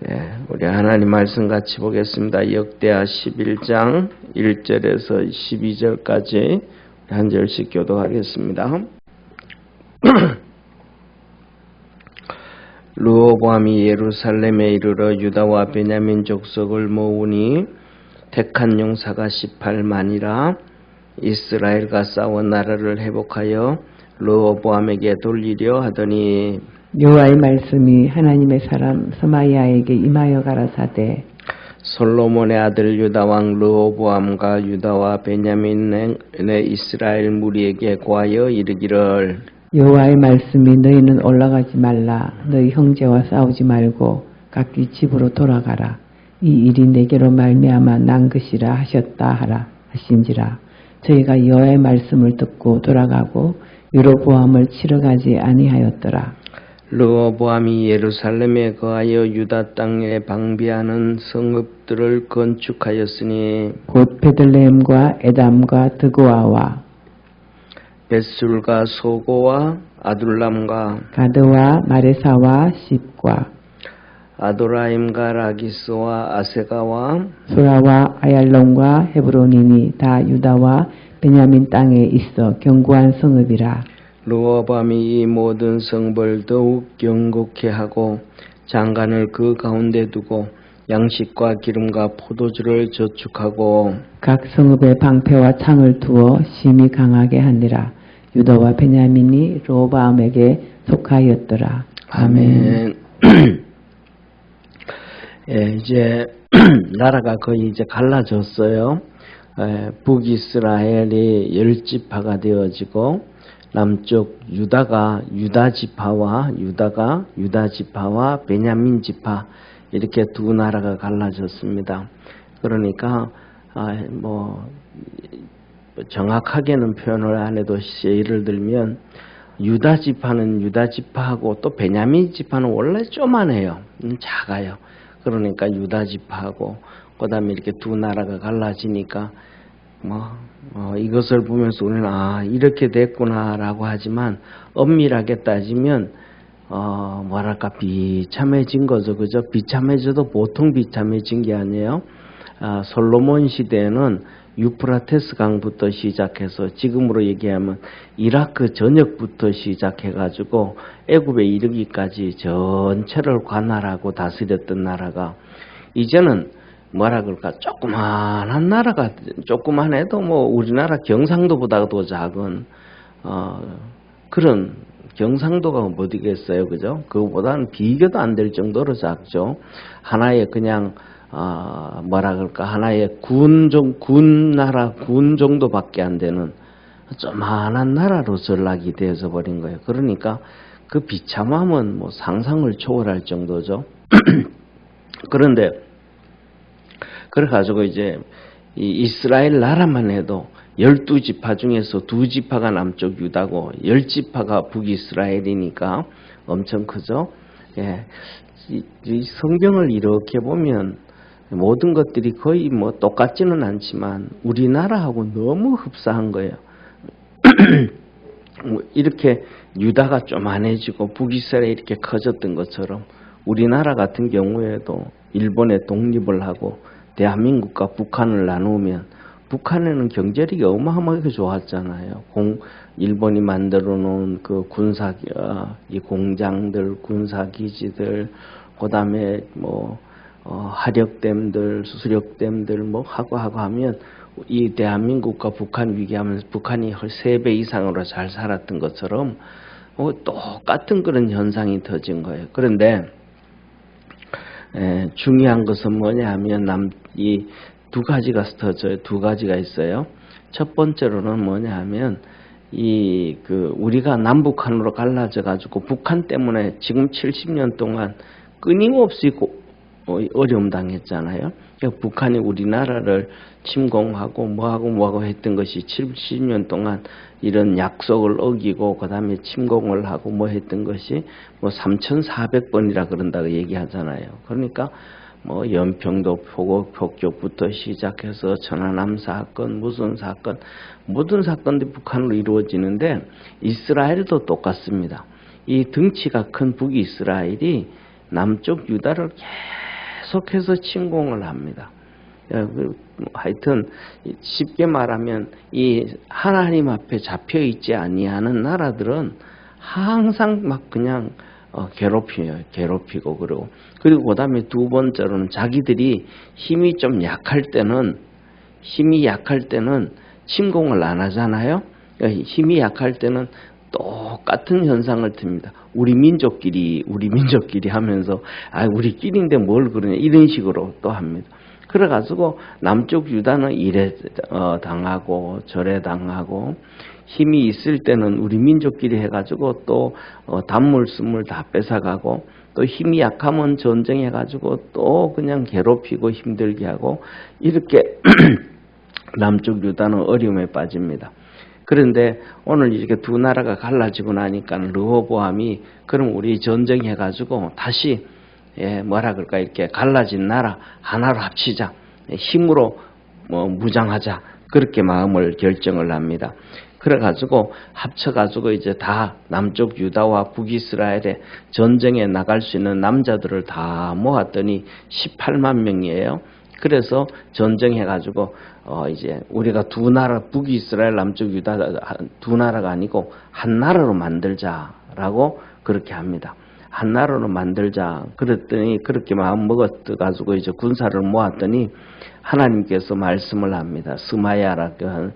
우리 하나님 말씀 같이 보겠습니다. 역대하 11장 1절에서 12절까지 한 절씩 교독하겠습니다. 르호보암이 예루살렘에 이르러 유다와 베냐민 족속을 모으니 택한 용사가 18만이라. 이스라엘과 싸워 나라를 회복하여 르호보암에게 돌리려 하더니 여호와의 말씀이 하나님의 사람 스마야에게 임하여 가라사대, 솔로몬의 아들 유다 왕 르호보암과 유다와 베냐민의 이스라엘 무리에게 고하여 이르기를, 여호와의 말씀이 너희는 올라가지 말라. 너희 형제와 싸우지 말고 각기 집으로 돌아가라. 이 일이 내게로 말미암아 난 것이라 하셨다 하라 하신지라. 저희가 여호와의 말씀을 듣고 돌아가고 여로보암을 치러 가지 아니하였더라. 르호보암이 예루살렘에 거하여 유다 땅에 방비하는 성읍들을 건축하였으니 곧 베들레헴과 에담과 드고아와 벳술과 소고와 아둘람과 가드와 마레사와 십과 아도라임과 라기스와 아세가와 소라와 아얄론과 헤브론이니 다 유다와 베냐민 땅에 있어 견고한 성읍이라. 르호보암이 이 모든 성읍을 더욱 견고케 하고 장관을 그 가운데 두고 양식과 기름과 포도주를 저축하고 각 성읍에 방패와 창을 두어 심히 강하게 하니라. 유다와 베냐민이 르호보암에게 속하였더라. 아멘. 이제 나라가 거의 이제 갈라졌어요. 북이스라엘이 10지파가 되어지고 남쪽 유다가 유다지파와 베냐민 지파 이렇게 두 나라가 갈라졌습니다. 그러니까 정확하게는 표현을 안 해도 예를 들면 유다지파는 유다지파하고 또 베냐민 지파는 원래 쪼만해요. 작아요. 그러니까 유다지파하고 그다음에 이렇게 두 나라가 갈라지니까 이것을 보면서 우리는 이렇게 됐구나라고 하지만 엄밀하게 따지면 비참해진 거죠. 그죠? 비참해져도 보통 비참해진 게 아니에요. 솔로몬 시대에는 유프라테스 강부터 시작해서 지금으로 얘기하면 이라크 전역부터 시작해가지고 애굽에 이르기까지 전체를 관할하고 다스렸던 나라가 이제는 조그만한 나라가, 조그만해도 우리나라 경상도보다도 작은, 그런, 경상도가 어디겠어요, 그죠? 그거보다는 비교도 안 될 정도로 작죠. 하나의 그냥, 하나의 군 정도밖에 안 되는 조그만한 나라로 전락이 되어서 버린 거예요. 그러니까 그 비참함은 상상을 초월할 정도죠. 그런데, 그래가지고 이제 이 이스라엘 나라만 해도 12지파 중에서 2지파가 남쪽 유다고 10지파가 북이스라엘이니까 엄청 크죠. 이 성경을 이렇게 보면 모든 것들이 거의 똑같지는 않지만 우리나라하고 너무 흡사한 거예요. 이렇게 유다가 쪼만해지고 북이스라엘이 이렇게 커졌던 것처럼 우리나라 같은 경우에도 일본에 독립을 하고 대한민국과 북한을 나누면 북한에는 경제력이 어마어마하게 좋았잖아요. 일본이 만들어 놓은 그 이 공장들, 군사기지들, 그 다음에 하력댐들, 수력댐들 하고 하면 이 대한민국과 북한 위기하면서 북한이 3배 이상으로 잘 살았던 것처럼 똑같은 그런 현상이 터진 거예요. 그런데 중요한 것은 뭐냐 하면 이 두 가지가 터져요. 두 가지가 있어요. 첫 번째로는 뭐냐 하면 우리가 남북한으로 갈라져 가지고 북한 때문에 지금 70년 동안 끊임없이 어려움 당했잖아요. 그러니까 북한이 우리나라를 침공하고 뭐하고 했던 것이 70년 동안 이런 약속을 어기고 그 다음에 침공을 하고 했던 것이 3,400번이라 그런다고 얘기하잖아요. 그러니까 연평도 폭격부터 시작해서 천안함 사건, 무슨 사건, 모든 사건들이 북한으로 이루어지는데 이스라엘도 똑같습니다. 이 덩치가 큰 북이스라엘이 남쪽 유다를 계속해서 침공을 합니다. 하여튼 쉽게 말하면 이 하나님 앞에 잡혀 있지 아니하는 나라들은 항상 막 그냥 괴롭히고 그리고 그다음에 두 번째로는 자기들이 힘이 좀 약할 때는 침공을 안 하잖아요. 힘이 약할 때는 똑같은 현상을 듭니다. 우리 민족끼리 하면서 우리끼리인데 뭘 그러냐 이런 식으로 또 합니다. 그래가지고 남쪽 유다는 이래 당하고 저래 당하고 힘이 있을 때는 우리 민족끼리 해가지고 또 단물순물 다 뺏어가고 또 힘이 약하면 전쟁해가지고 또 그냥 괴롭히고 힘들게 하고 이렇게 남쪽 유다는 어려움에 빠집니다. 그런데 오늘 이렇게 두 나라가 갈라지고 나니까 르호보암이 그럼 우리 전쟁해가지고 다시 이렇게 갈라진 나라 하나로 합치자. 힘으로 무장하자. 그렇게 마음을 결정을 합니다. 그래가지고 합쳐가지고 이제 다 남쪽 유다와 북이스라엘에 전쟁에 나갈 수 있는 남자들을 다 모았더니 18만 명이에요. 그래서 전쟁해가지고 이제 우리가 두 나라 북이스라엘 남쪽 유다 두 나라가 아니고 한 나라로 만들자라고 그렇게 합니다. 한 나라로 만들자. 그랬더니 그렇게 마음 먹어가지고 이제 군사를 모았더니 하나님께서 말씀을 합니다. 스마야라고 한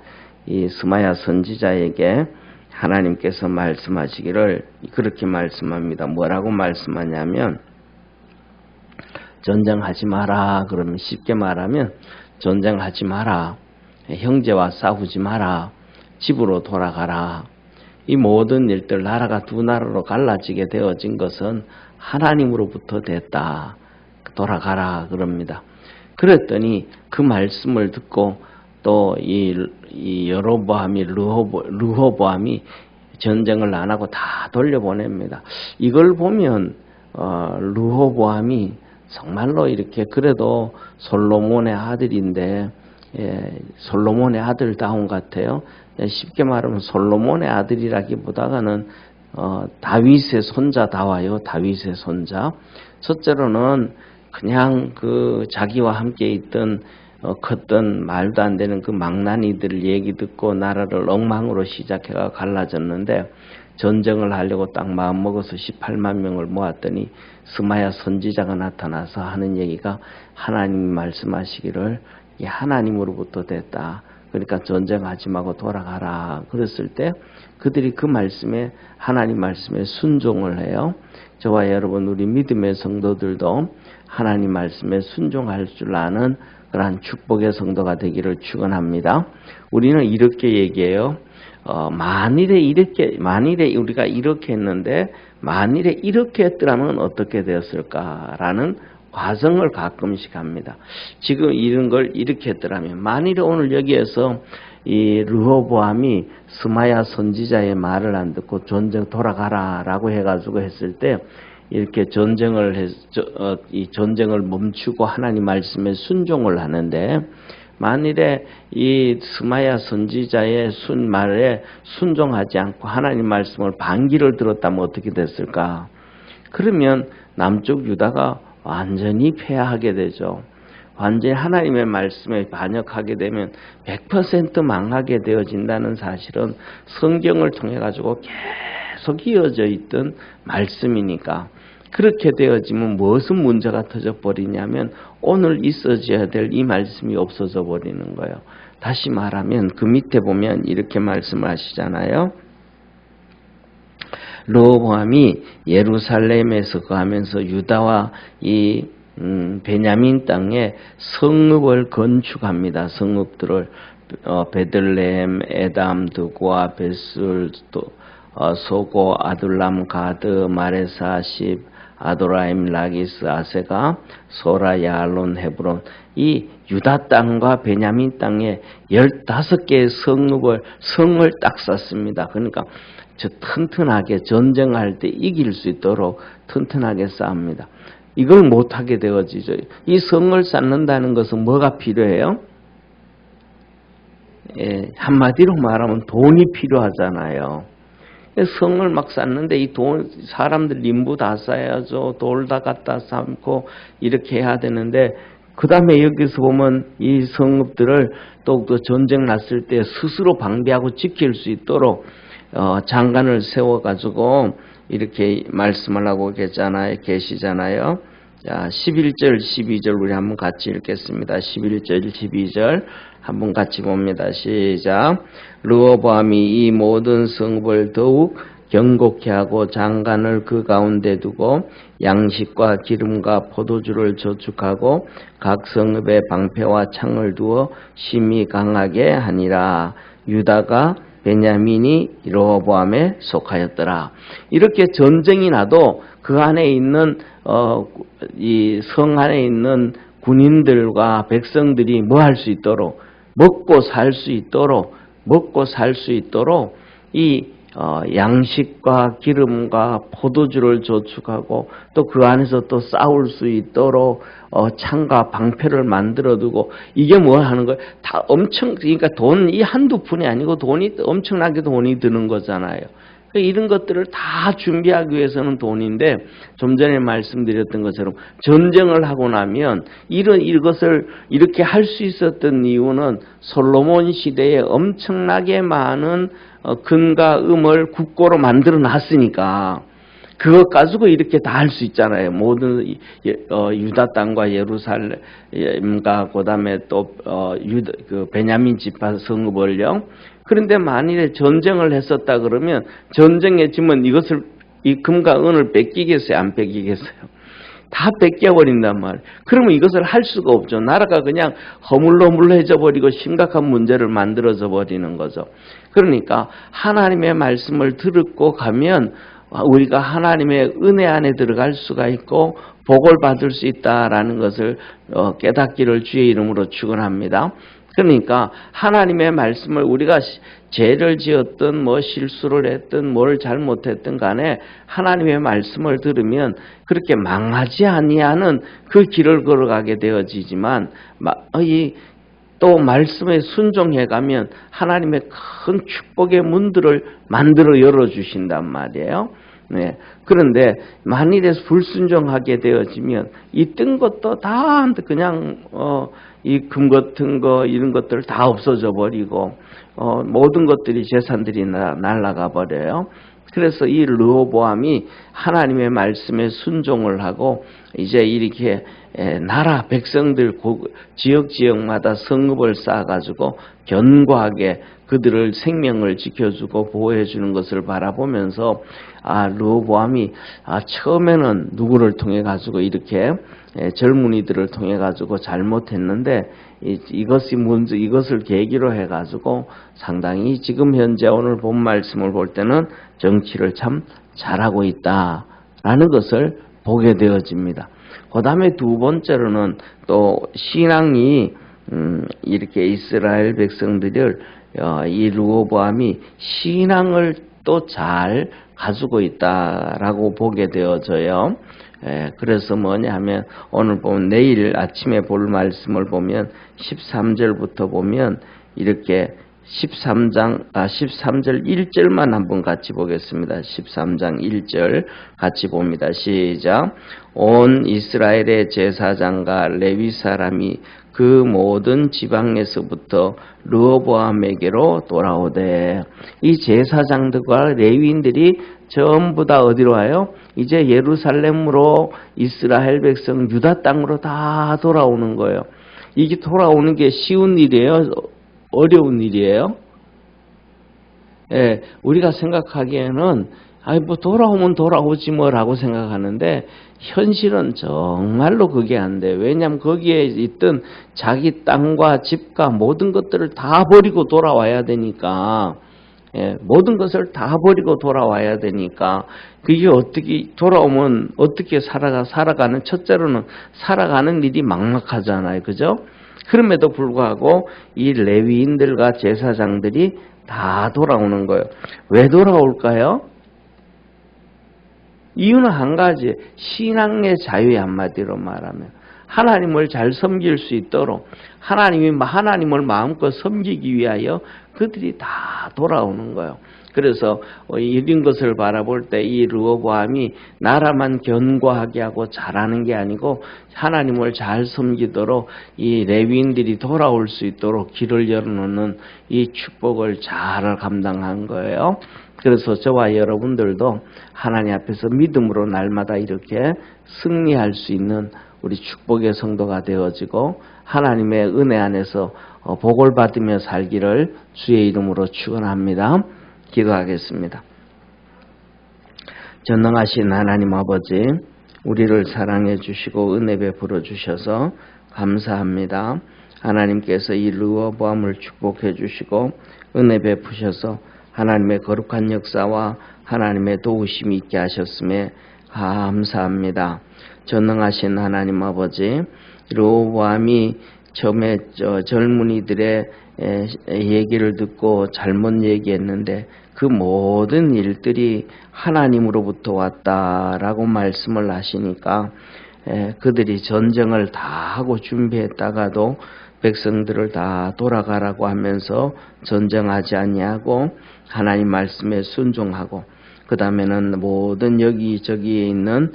이 스마야 선지자에게 하나님께서 말씀하시기를 그렇게 말씀합니다. 뭐라고 말씀하냐면 전쟁하지 마라. 그러면 쉽게 말하면 전쟁하지 마라. 형제와 싸우지 마라. 집으로 돌아가라. 이 모든 일들 나라가 두 나라로 갈라지게 되어진 것은 하나님으로부터 됐다. 돌아가라 그럽니다. 그랬더니 그 말씀을 듣고 또 이 여로보암이 르호보암이 전쟁을 안 하고 다 돌려보냅니다. 이걸 보면 르호보암이 정말로 이렇게 그래도 솔로몬의 아들인데 솔로몬의 아들다운 같아요. 쉽게 말하면 솔로몬의 아들이라기보다는 다윗의 손자다워요. 다윗의 손자. 첫째로는 그냥 그 자기와 함께 있던 컸던 말도 안 되는 그 망나니들 얘기 듣고 나라를 엉망으로 시작해가 갈라졌는데 전쟁을 하려고 딱 마음 먹어서 18만 명을 모았더니 스마야 선지자가 나타나서 하는 얘기가 하나님 말씀하시기를 이 하나님으로부터 됐다. 그러니까 전쟁하지 말고 돌아가라. 그랬을 때 그들이 그 말씀에 하나님 말씀에 순종을 해요. 저와 여러분 우리 믿음의 성도들도 하나님 말씀에 순종할 줄 아는 그러한 축복의 성도가 되기를 축원합니다. 우리는 이렇게 얘기해요. 만일에 우리가 이렇게 했는데 만일에 이렇게 했더라면 어떻게 되었을까라는 과정을 가끔씩 합니다. 지금 이런 걸 이렇게 했더라면 만일에 오늘 여기에서 이 르호보암이 스마야 선지자의 말을 안 듣고 전쟁 돌아가라라고 해가지고 했을 때 이렇게 이 전쟁을 멈추고 하나님 말씀에 순종을 하는데 만일에 이 스마야 선지자의 말에 순종하지 않고 하나님 말씀을 반기를 들었다면 어떻게 됐을까? 그러면 남쪽 유다가 완전히 패하게 되죠. 완전히 하나님의 말씀에 반역하게 되면 100% 망하게 되어진다는 사실은 성경을 통해 가지고 계속 이어져 있던 말씀이니까 그렇게 되어지면 무슨 문제가 터져버리냐면 오늘 있어져야 될 이 말씀이 없어져 버리는 거예요. 다시 말하면 그 밑에 보면 이렇게 말씀을 하시잖아요. 르호보암이 예루살렘에서 거하면서 유다와 이 베냐민 땅에 성읍을 건축합니다. 성읍들을 베들레헴, 에담, 드고아, 베술, 소고, 아둘람, 가드, 마레사, 십, 아도라임, 라기스, 아세가, 소라, 야알론, 헤브론 이 유다 땅과 베냐민 땅에 15개의 성을 딱 쌓습니다. 그러니까 저 튼튼하게 전쟁할 때 이길 수 있도록 튼튼하게 쌓습니다. 이걸 못하게 되어지죠. 이 성을 쌓는다는 것은 뭐가 필요해요? 한마디로 말하면 돈이 필요하잖아요. 성을 막 쌓는데 이 사람들 인부 다 쌓아야죠. 돌 다 갖다 쌓고 이렇게 해야 되는데, 그 다음에 여기서 보면 이 성읍들을 또 그 전쟁 났을 때 스스로 방비하고 지킬 수 있도록 장관을 세워가지고 이렇게 말씀을 하고 계시잖아요. 자, 11절, 12절 우리 한번 같이 읽겠습니다. 11절, 12절 한번 같이 봅니다. 시작. 르호보암이 이 모든 성읍을 더욱 견고케 하고 장관을 그 가운데 두고 양식과 기름과 포도주를 저축하고 각 성읍에 방패와 창을 두어 심히 강하게 하니라. 유다가 베냐민이 르호보암에 속하였더라. 이렇게 전쟁이 나도 그 안에 있는 이 성 안에 있는 군인들과 백성들이 뭐 할 수 있도록 먹고 살 수 있도록 이 양식과 기름과 포도주를 저축하고 또 그 안에서 또 싸울 수 있도록 창과 방패를 만들어두고, 이게 뭐 하는 거예요? 다 그러니까 돈이 한두 푼이 아니고 엄청나게 돈이 드는 거잖아요. 이런 것들을 다 준비하기 위해서는 돈인데, 좀 전에 말씀드렸던 것처럼 전쟁을 하고 나면 이것을 이렇게 할 수 있었던 이유는 솔로몬 시대에 엄청나게 많은 금과 금을 국고로 만들어 놨으니까 그것 가지고 이렇게 다 할 수 있잖아요. 모든 유다 땅과 예루살렘과 그다음에 또 베냐민 지파 성읍을요. 그런데 만일에 전쟁을 했었다 그러면 전쟁에 지면 이 금과 은을 뺏기겠어요? 안 뺏기겠어요? 다 뺏겨버린단 말이에요. 그러면 이것을 할 수가 없죠. 나라가 그냥 허물허물해져 버리고 심각한 문제를 만들어져 버리는 거죠. 그러니까 하나님의 말씀을 듣고 가면 우리가 하나님의 은혜 안에 들어갈 수가 있고 복을 받을 수 있다라는 것을 깨닫기를 주의 이름으로 축원합니다. 그러니까 하나님의 말씀을 우리가 죄를 지었든 뭐 실수를 했든 뭘 잘못했든 간에 하나님의 말씀을 들으면 그렇게 망하지 아니하는 그 길을 걸어가게 되어지지만, 또 말씀에 순종해 가면 하나님의 큰 축복의 문들을 만들어 열어주신단 말이에요. 네. 그런데 만일에 불순종하게 되어지면 이 뜬 것도 다 그냥 이 금 같은 거 이런 것들 다 없어져 버리고 모든 것들이 재산들이 날아가 버려요. 그래서 이 르호보암이 하나님의 말씀에 순종을 하고 이제 이렇게 나라 백성들 지역마다 성읍을 쌓아가지고 견고하게 그들을 생명을 지켜주고 보호해주는 것을 바라보면서 르호보암이 처음에는 누구를 통해 가지고 이렇게 젊은이들을 통해 가지고 잘못했는데 이것을 계기로 해 가지고 상당히 지금 현재 오늘 본 말씀을 볼 때는 정치를 참 잘하고 있다라는 것을 보게 되어집니다. 그 다음에 두 번째로는 또 신앙이 이렇게 이스라엘 백성들을 이 르호보암이 신앙을 또 잘 가지고 있다라고 보게 되어져요. 그래서 뭐냐 하면 오늘 보면 내일 아침에 볼 말씀을 보면 13절부터 보면 이렇게 13절 1절만 한번 같이 보겠습니다. 13장 1절 같이 봅니다. 시작. 온 이스라엘의 제사장과 레위 사람이 그 모든 지방에서부터 르호보암에게로 돌아오되, 이 제사장들과 레위인들이 전부 다 어디로 와요? 이제 예루살렘으로 이스라엘 백성 유다 땅으로 다 돌아오는 거예요. 이게 돌아오는 게 쉬운 일이에요? 어려운 일이에요? 우리가 생각하기에는 뭐 돌아오면 돌아오지 뭐라고 생각하는데 현실은 정말로 그게 안 돼요. 왜냐하면 거기에 있던 자기 땅과 집과 모든 것들을 다 버리고 돌아와야 되니까, 모든 것을 다 버리고 돌아와야 되니까 그게 어떻게 돌아오면 어떻게 살아가는, 첫째로는 살아가는 일이 막막하잖아요. 그죠? 그럼에도 불구하고 이 레위인들과 제사장들이 다 돌아오는 거예요. 왜 돌아올까요? 이유는 한 가지, 신앙의 자유의 한마디로 말하면 하나님을 잘 섬길 수 있도록 하나님을 마음껏 섬기기 위하여 그들이 다 돌아오는 거예요. 그래서 이런 것을 바라볼 때 이 르호보암이 나라만 견고하게 하고 잘하는 게 아니고 하나님을 잘 섬기도록 이 레위인들이 돌아올 수 있도록 길을 열어놓는 이 축복을 잘 감당한 거예요. 그래서 저와 여러분들도 하나님 앞에서 믿음으로 날마다 이렇게 승리할 수 있는 우리 축복의 성도가 되어지고 하나님의 은혜 안에서 복을 받으며 살기를 주의 이름으로 축원합니다. 기도하겠습니다. 전능하신 하나님 아버지, 우리를 사랑해 주시고 은혜 베풀어 주셔서 감사합니다. 하나님께서 이 르호보암을 축복해 주시고 은혜 베푸셔서 하나님의 거룩한 역사와 하나님의 도우심이 있게 하셨음에 감사합니다. 전능하신 하나님 아버지, 르호보암이 처음에 젊은이들의 얘기를 듣고 잘못 얘기했는데 그 모든 일들이 하나님으로부터 왔다라고 말씀을 하시니까 그들이 전쟁을 다 하고 준비했다가도 백성들을 다 돌아가라고 하면서 전쟁하지 아니하고 하나님 말씀에 순종하고 그 다음에는 모든 여기저기에 있는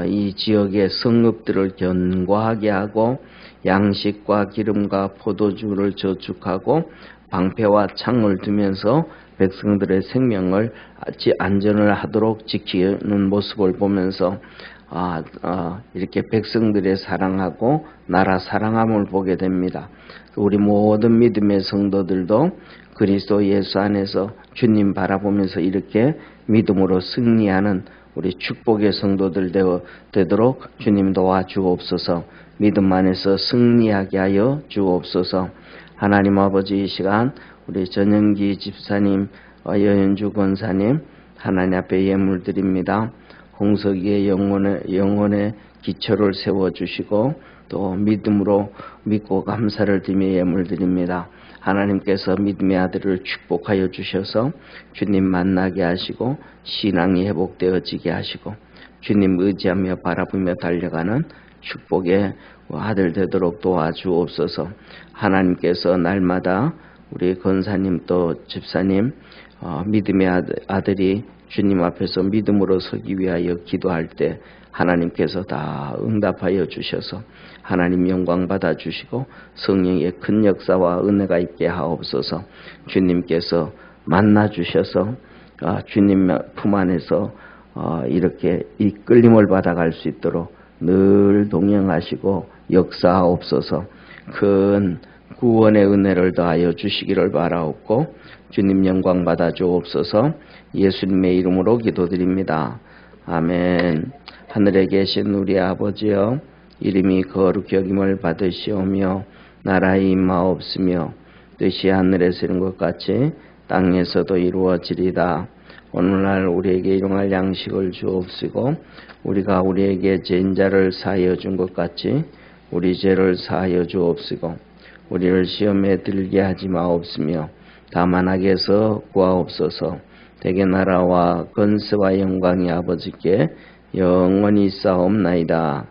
이 지역의 성읍들을 견고하게 하고 양식과 기름과 포도주를 저축하고 방패와 창을 두면서 백성들의 생명을 안전을 하도록 지키는 모습을 보면서 이렇게 백성들의 사랑하고 나라 사랑함을 보게 됩니다. 우리 모든 믿음의 성도들도 그리스도 예수 안에서 주님 바라보면서 이렇게 믿음으로 승리하는 우리 축복의 성도들 되도록 주님 도와주옵소서. 믿음 안에서 승리하게 하여 주옵소서. 하나님 아버지, 이 시간 우리 전영기 집사님, 여현주 권사님 하나님 앞에 예물 드립니다. 홍석이의 영혼의 기초를 세워주시고 또 믿음으로 믿고 감사를 드리며 예물 드립니다. 하나님께서 믿음의 아들을 축복하여 주셔서 주님 만나게 하시고 신앙이 회복되어지게 하시고 주님 의지하며 바라보며 달려가는 축복의 아들 되도록 도와주옵소서. 하나님께서 날마다 우리 권사님 또 집사님 믿음의 아들이 주님 앞에서 믿음으로 서기 위하여 기도할 때 하나님께서 다 응답하여 주셔서 하나님 영광 받아 주시고 성령의 큰 역사와 은혜가 있게 하옵소서. 주님께서 만나 주셔서 주님 품 안에서 이렇게 이끌림을 받아갈 수 있도록 늘 동행하시고 역사하옵소서. 큰 구원의 은혜를 더하여 주시기를 바라옵고 주님 영광 받아 주옵소서. 예수님의 이름으로 기도드립니다. 아멘. 하늘에 계신 우리 아버지여, 이름이 거룩히 여김을 받으시오며 나라의 임하옵시며 뜻이 하늘에서 이룬 것 같이 땅에서도 이루어지리다. 오늘날 우리에게 일용할 양식을 주옵시고 우리가 우리에게 죄인 자를 사하여 준 것 같이 우리 죄를 사하여 주옵시고 우리를 시험에 들게 하지 마옵시며 다만 악에서 구하옵소서. 대개 나라와 권세와 영광이 아버지께 영원히 있사옵나이다.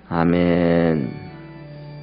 아멘.